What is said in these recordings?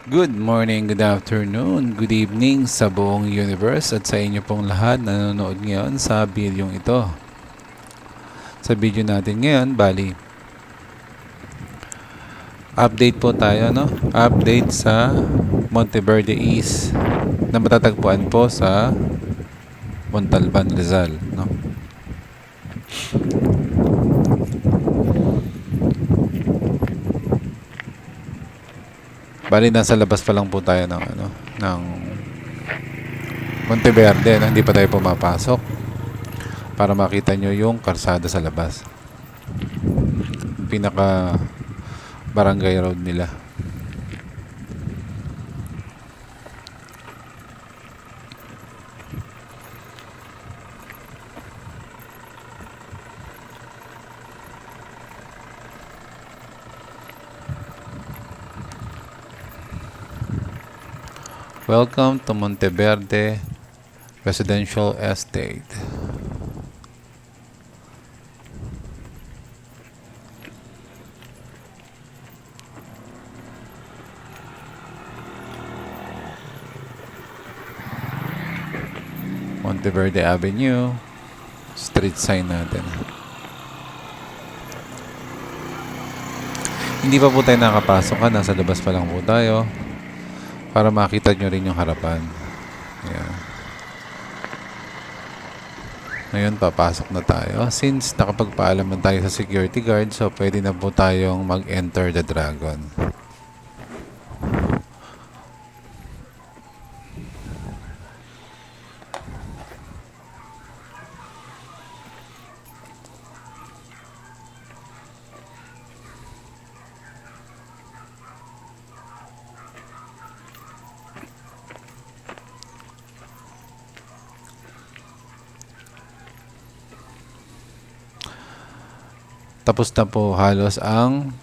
Good morning, good afternoon, good evening sa buong universe at sa inyo pong lahat na nanonood ngayon sa video ito. Sa video natin ngayon, bali, update po tayo, no? Update sa Monteverde East na matatagpuan po sa Montalban, Rizal, no? Bali, nasa labas pa lang po tayo ng Monteverde, no? Hindi pa tayo pumapasok para makita nyo yung karsada sa labas. Pinaka barangay road nila. Welcome to Monteverde Residential Estate. Monteverde Avenue, street sign natin. Hindi pa po tayo nakapasok, nasa labas pa lang po tayo para makita nyo rin yung harapan. Ayan. Ngayon, papasok na tayo. Since nakapagpaalam na tayo sa security guard, so pwede na po tayong mag-enter the dragon. Tapos na po halos ang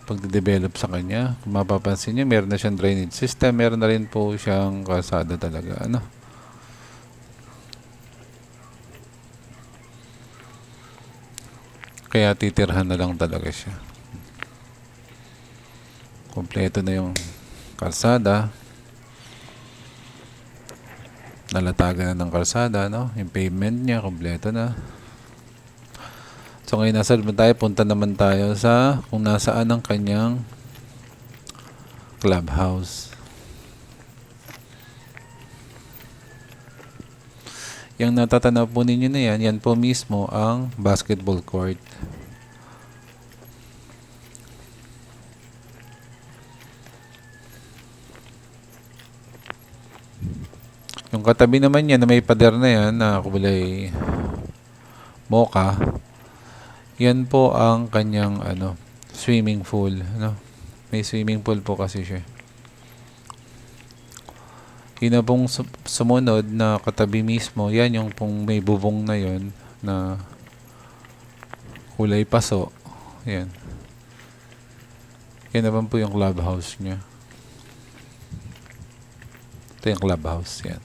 pagde-develop sa kanya. Kung mapapansin nyo, meron na siyang drainage system, meron na rin po siyang kalsada talaga. Kaya titirhan na lang talaga siya. Kompleto na yung kalsada. Nalatagan na ng kalsada, no? Yung pavement niya, kompleto na. So ngayon nasa naman tayo, punta naman tayo sa kung nasaan ang kanyang clubhouse. Yung natatanaw po ninyo na yan po mismo ang basketball court. Yung katabi naman yan na may pader na yan na kulay mocha, yan po ang kanyang swimming pool, May swimming pool po kasi siya. Yun na pong sumunod na katabi mismo, yan yung pong may bubong na yon na kulay paso. Yan. Yan naman po yung clubhouse niya. Ito yung clubhouse, yan.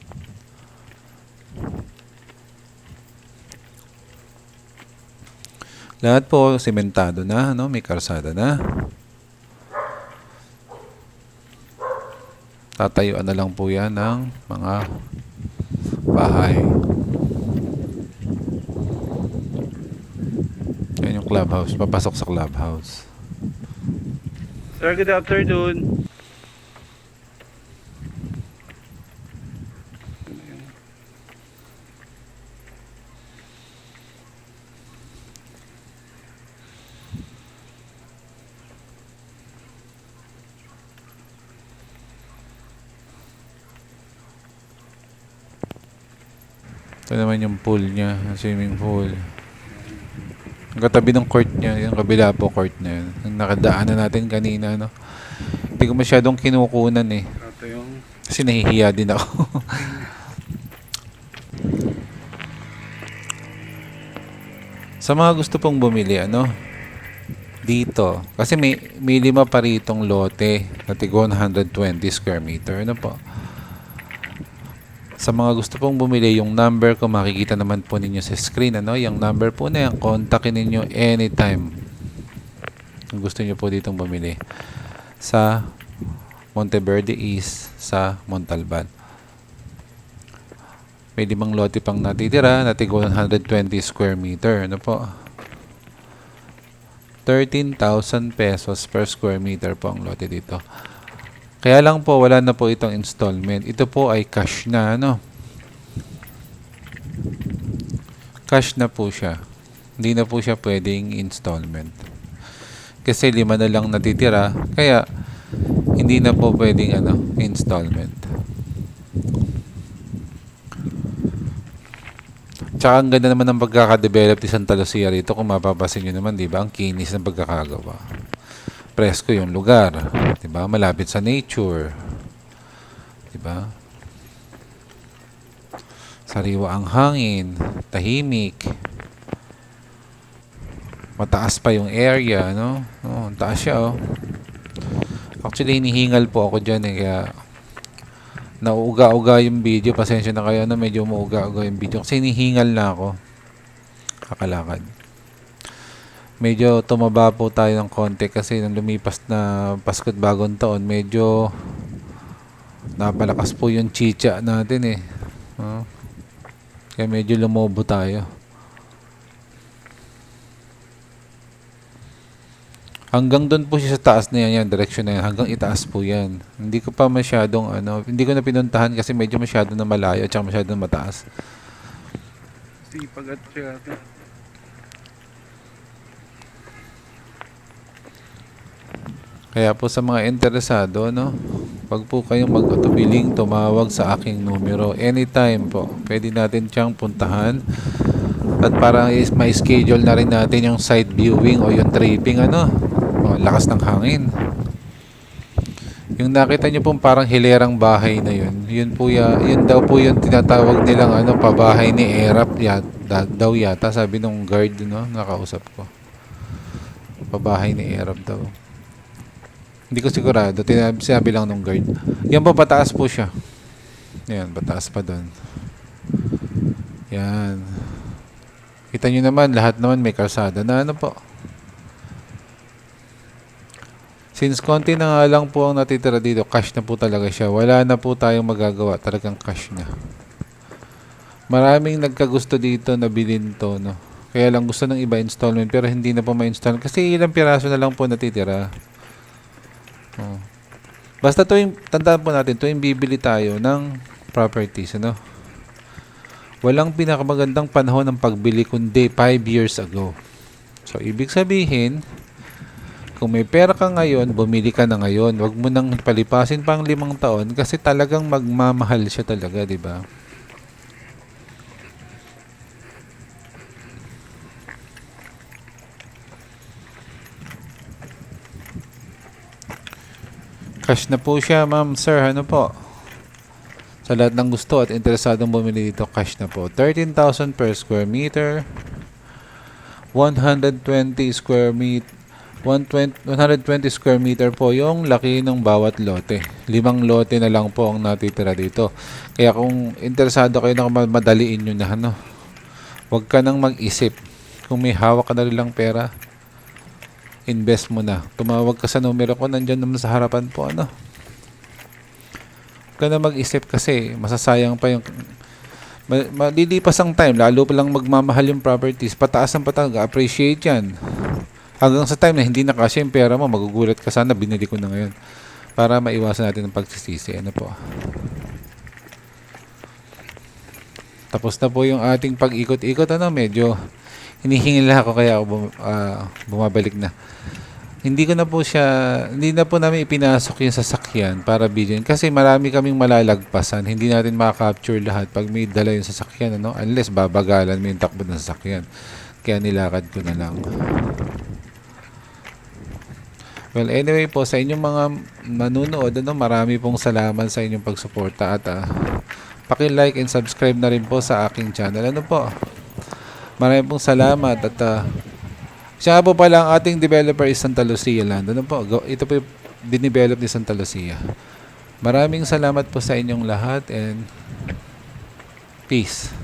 Lahat po sementado na, may karsada na. Tatayuan na lang po yan ng mga bahay. Yan yung clubhouse. Papasok sa clubhouse. Sir, good afternoon. Ito naman yung pool niya, swimming pool. Ang katabi ng court niya, yung kabila po court na yun. Ang nakadaanan natin kanina, Hindi ko masyadong kinukunan eh. Ito yung... Kasi nahihiya din ako. Sa mga gusto pong bumili, dito. Kasi may 5 pa ritong lote na tigo 120 square meter. Sa mga gusto pong bumili, yung number ko makikita naman po ninyo sa screen, Yung number po na yan, kontakin ninyo anytime. Kung gusto niyo po ditong bumili sa Monteverde East sa Montalban. May 5 lote pang natitira, natig 120 square meter. Ano po? 13,000 pesos per square meter po ang lote dito. Kaya lang po, wala na po itong installment. Ito po ay cash na, ano? Cash na po siya. Hindi na po siya pwedeng installment. Kasi 5 na lang natitira, kaya hindi na po pwedeng installment. Tsaka ang ganda naman ng pagkakadevelop ni Santa Lucia rito, kung mapapasin nyo naman, di ba? Ang kinis ng pagkakagawa. Presko yung lugar, di ba? Malapit sa nature, di ba? Sariwa ang hangin, tahimik. Mataas pa yung area, no? Oh, ang taas siya, oh. Actually, hinihingal po ako dyan, kaya nauuga-uga yung video. Pasensya na kayo na medyo mauga-uga yung video kasi hinihingal na ako kakalakad. Medyo tumaba po tayo ng konti kasi nung lumipas na Pasko't Bagong Taon, medyo napalakas po yung chicha natin, eh. Kaya medyo lumobo tayo. Hanggang doon po siya sa taas na yan, direksyon na yan. Hanggang itaas po yan. Hindi ko pa masyadong, hindi ko na pinuntahan kasi medyo masyado na malayo at masyado na mataas. Sipag at siyata. Kaya po sa mga interesado, wag po kayong mag-atubiling tumawag sa aking numero. Anytime po. Pwede natin siyang puntahan. At para ma-schedule na rin natin yung site viewing o yung tripping, lakas ng hangin. Yung nakita nyo pong parang hilerang bahay na yun daw po yung tinatawag nilang pabahay ni Erap daw yata, sabi nung guard, nakausap ko. Pabahay ni Erap daw. Hindi ko sigurado, sinabi lang nung guard. Yan po, pataas po siya. Yan, pataas pa doon. Yan. Kita nyo naman, lahat naman may kalsada na po. Since konti na nga lang po ang natitira dito, cash na po talaga siya. Wala na po tayong magagawa. Talagang cash na. Maraming nagkagusto dito na bilhin to, Kaya lang gusto ng iba installment pero hindi na po ma-install. Kasi ilang piraso na lang po natitira. Basta tandaan po natin, tuwing bibili tayo ng properties, walang pinakamagandang panahon ng pagbili kundi 5 years ago. So, ibig sabihin, kung may pera ka ngayon, bumili ka na ngayon. Huwag mo nang palipasin pang 5 taon kasi talagang magmamahal siya talaga, di ba? Cash na po siya, ma'am, sir. Ano po? Sa lahat ng gusto at interesadong bumili dito, cash na po. 13,000 per square meter. 120 square meter. 120 square meter po yung laki ng bawat lote. 5 lote na lang po ang natitira dito. Kaya kung interesado kayo na madaliin nyo na, huwag ka nang mag-isip. Kung may hawak ka na rin lang pera, invest mo na. Tumawag ka sa numero ko, nandyan naman sa harapan po, Huwag ka na mag-isip kasi masasayang pa yung malilipas ang time, lalo pa lang magmamahal yung properties. Pataas ang pataas, appreciate yan. Hanggang sa time na hindi na kasi yung pera mo, magugulat ka, sana binili ko na ngayon. Para maiwasan natin ang pagsisisi. Po? Tapos na po yung ating pag-ikot-ikot. Medyo hinihingil ako kaya ako bumabalik na. Hindi na po namin ipinasok yung sasakyan para bilhin. Kasi marami kaming malalagpasan. Hindi natin makaka-capture lahat pag may dala yung sasakyan. Unless babagalan mo yung takbo ng sasakyan. Kaya nilakad ko na lang. Well, anyway po, sa inyong mga manunood, marami pong salamat sa inyong pagsuporta at paki-like and subscribe na rin po sa aking channel. Maraming pong salamat at siya po pala ang ating developer is Santa Lucia Land. Ito po yung dinidevelop ni Santa Lucia. Maraming salamat po sa inyong lahat and peace.